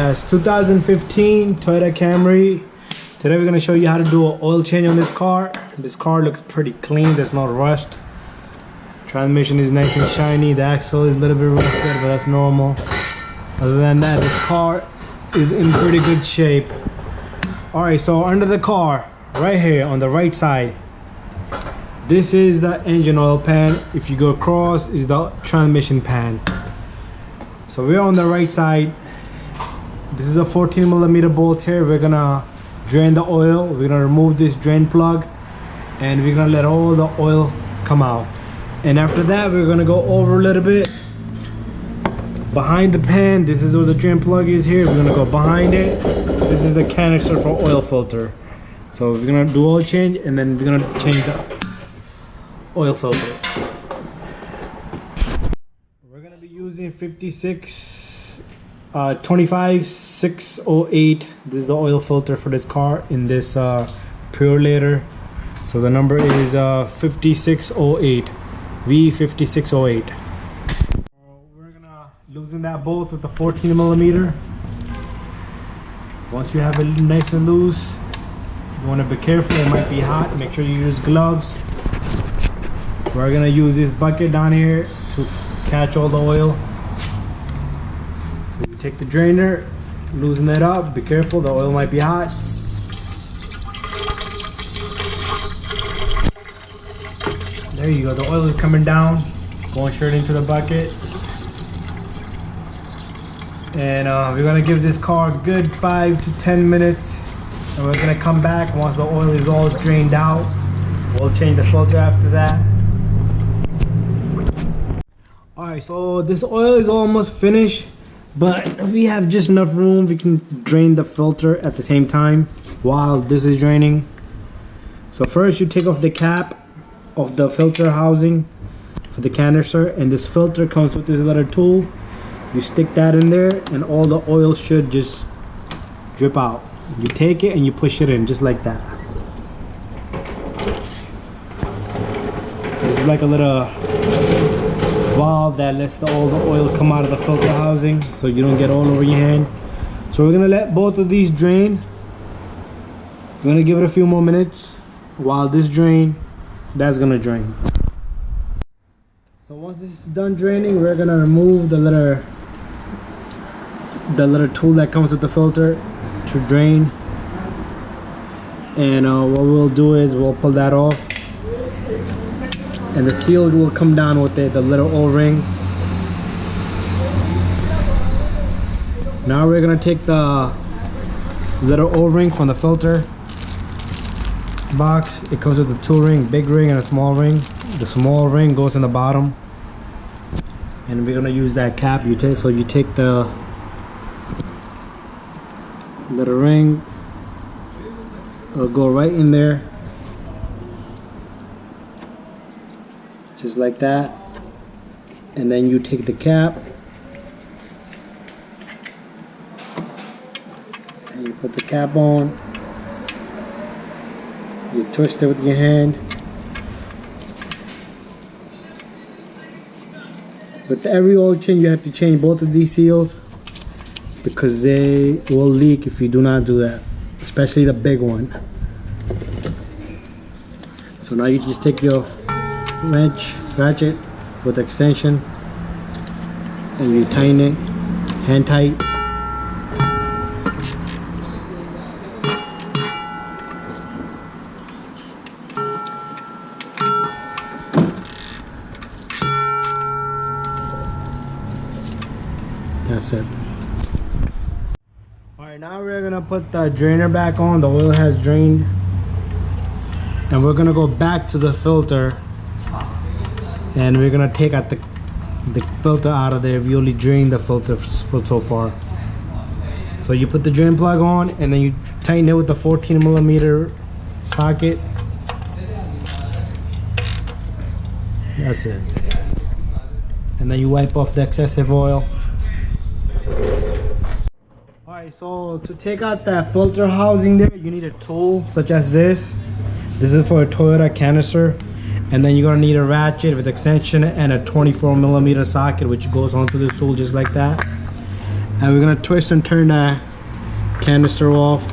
It's 2015 Toyota Camry. Today we're going to show you how to do an oil change on this car. This car looks pretty clean, there's no rust. Transmission is nice and shiny, the axle is a little bit rusted, but that's normal. Other than that, this car is in pretty good shape. Alright, so under the car, right here on the right side, this is the engine oil pan. If you go across, is the transmission pan. So we're on the right side. This is a 14mm bolt here. We're gonna drain the oil. We're gonna remove this drain plug and we're gonna let all the oil come out. And after that, we're gonna go over a little bit behind the pan. This is where the drain plug is here. We're gonna go behind it. This is the canister for oil filter. So we're gonna do oil change and then we're gonna change the oil filter. We're gonna be using 25608. This is the oil filter for this car in this pure later. So the number is 5608, V5608. We're gonna loosen that bolt with the 14mm. Once you have it nice and loose, you want to be careful, it might be hot. Make sure you use gloves. We're gonna use this bucket down here to catch all the oil. So you take the drainer, loosen that up, be careful, the oil might be hot. There you go, the oil is coming down, going straight into the bucket. And we're gonna give this car a good 5 to 10 minutes. And we're gonna come back once the oil is all drained out. We'll change the filter after that. Alright, so this oil is almost finished, but we have just enough room. We can drain the filter at the same time while this is draining. So first you take off the cap of the filter housing for the canister, and this filter comes with this little tool. You stick that in there and all the oil should just drip out. You take it and you push it in just like that. This is like a little valve that lets all the oil come out of the filter housing so you don't get all over your hand. So we're gonna let both of these drain. We're gonna give it a few more minutes. While this drain, that's gonna drain. So once this is done draining, we're gonna remove the little tool that comes with the filter to drain. And what we'll do is we'll pull that off, and the seal will come down with it, the little O-ring. Now we're gonna take the little O-ring from the filter box. It comes with a 2 ring, big ring and a small ring. The small ring goes in the bottom, and we're gonna use that cap. You take the little ring, it'll go right in there, just like that, and then you take the cap and you put the cap on. You twist it with your hand. With every oil change, you have to change both of these seals because they will leak if you do not do that, especially the big one. So now you just take your ratchet with extension and you tighten it, hand tight. That's it. Alright, now we're gonna put the drainer back on. The oil has drained, and we're gonna go back to the filter and we're gonna take out the filter out of there. We only drained the filter for so far. So you put the drain plug on and then you tighten it with the 14mm socket. That's it. And then you wipe off the excessive oil. Alright, so to take out that filter housing there, you need a tool such as this. This is for a Toyota canister. And then you're gonna need a ratchet with extension and a 24mm socket which goes onto the tool just like that. And we're gonna twist and turn that canister off.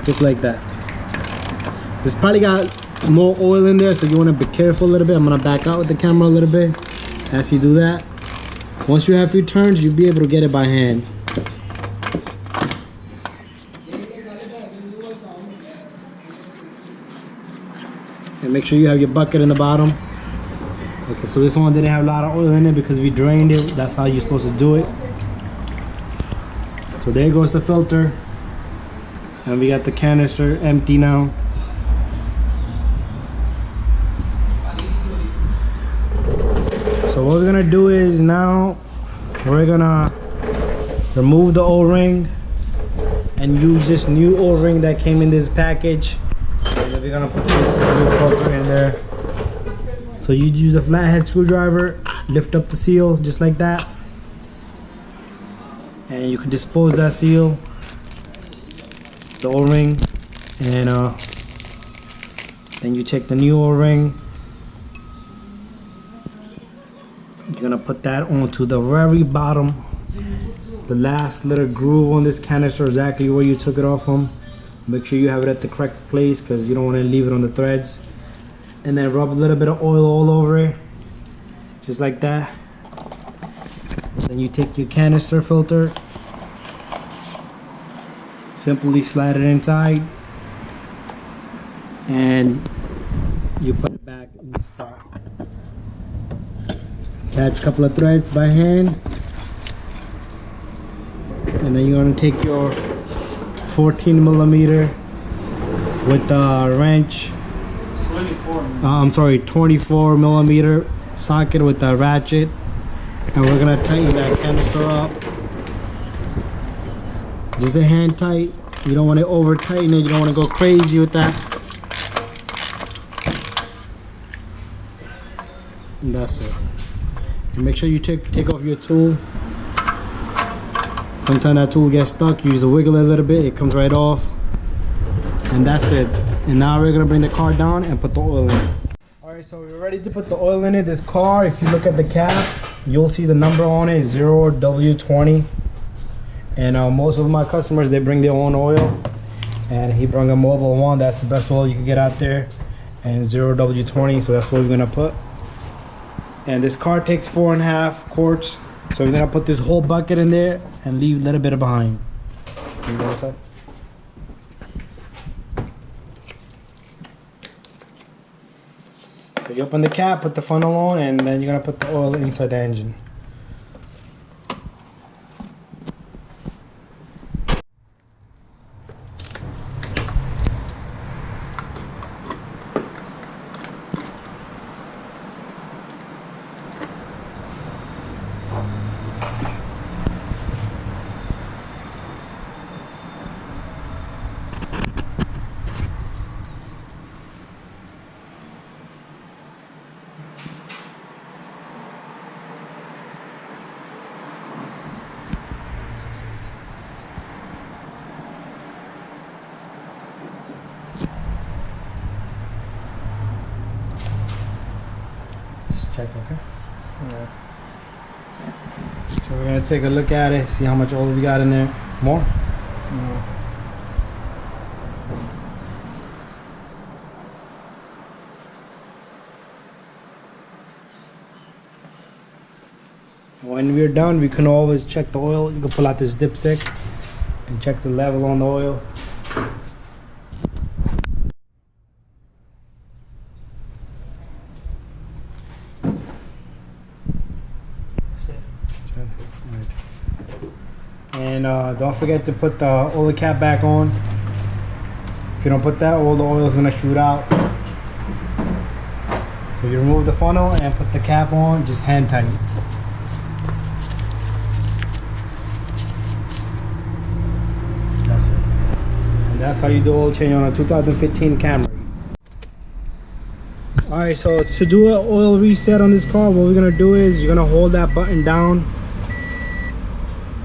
Just like that. This probably got more oil in there, so you wanna be careful a little bit. I'm gonna back out with the camera a little bit as you do that. Once you have your turns, you'll be able to get it by hand. And make sure you have your bucket in the bottom. Okay, so this one didn't have a lot of oil in it because we drained it. That's how you're supposed to do it. So there goes the filter. And we got the canister empty now. So what we're gonna do is now we're gonna remove the O-ring and use this new O-ring that came in this package. And then we're gonna put the new filter in there. So you use a flathead screwdriver, lift up the seal just like that, and you can dispose that seal, the O-ring, and then you check the new O-ring. You're gonna put that onto the very bottom, the last little groove on this canister, exactly where you took it off from. Make sure you have it at the correct place because you don't want to leave it on the threads. And then rub a little bit of oil all over it, just like that. Then you take your canister filter, simply slide it inside, and you put it back in the spot. Catch a couple of threads by hand, and then you're going to take your 14mm with a wrench. 24mm socket with a ratchet, and we're gonna tighten that canister up. Just a hand tight. You don't want to over tighten it. You don't want to go crazy with that. And that's it. And make sure you take off your tool. Sometimes that tool gets stuck. You just wiggle it a little bit. It comes right off. And that's it. And now we're gonna bring the car down and put the oil in. Alright, so we're ready to put the oil in it. This car, if you look at the cap, you'll see the number on it, 0W20. And most of my customers, they bring their own oil. And he brought a mobile one. That's the best oil you can get out there. And 0W20, so that's what we're gonna put. And this car takes 4.5 quarts. So we're gonna put this whole bucket in there and leave a little bit behind. Can you go outside? So you open the cap, put the funnel on, and then you're gonna put the oil inside the engine. Check, okay? Yeah. So we're gonna take a look at it, see how much oil we got in there. More? No. When we're done, we can always check the oil. You can pull out this dipstick and check the level on the oil. And don't forget to put the oil cap back on. If you don't put that, all the oil is gonna shoot out. So you remove the funnel and put the cap on, just hand tight. That's it. And that's how you do oil change on a 2015 Camry. Alright, so to do an oil reset on this car, what we're gonna do is you're gonna hold that button down,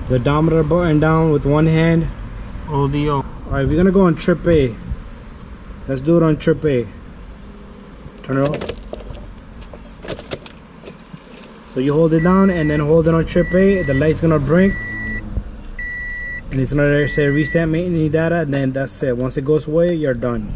the odometer button down with one hand. ODO. Alright, we're gonna go on trip A. Let's do it on trip A. Turn it off. So So you hold it down and then hold it on trip A. The light's gonna blink and it's gonna say reset maintenance data, and then that's it. Once it goes away, you're done.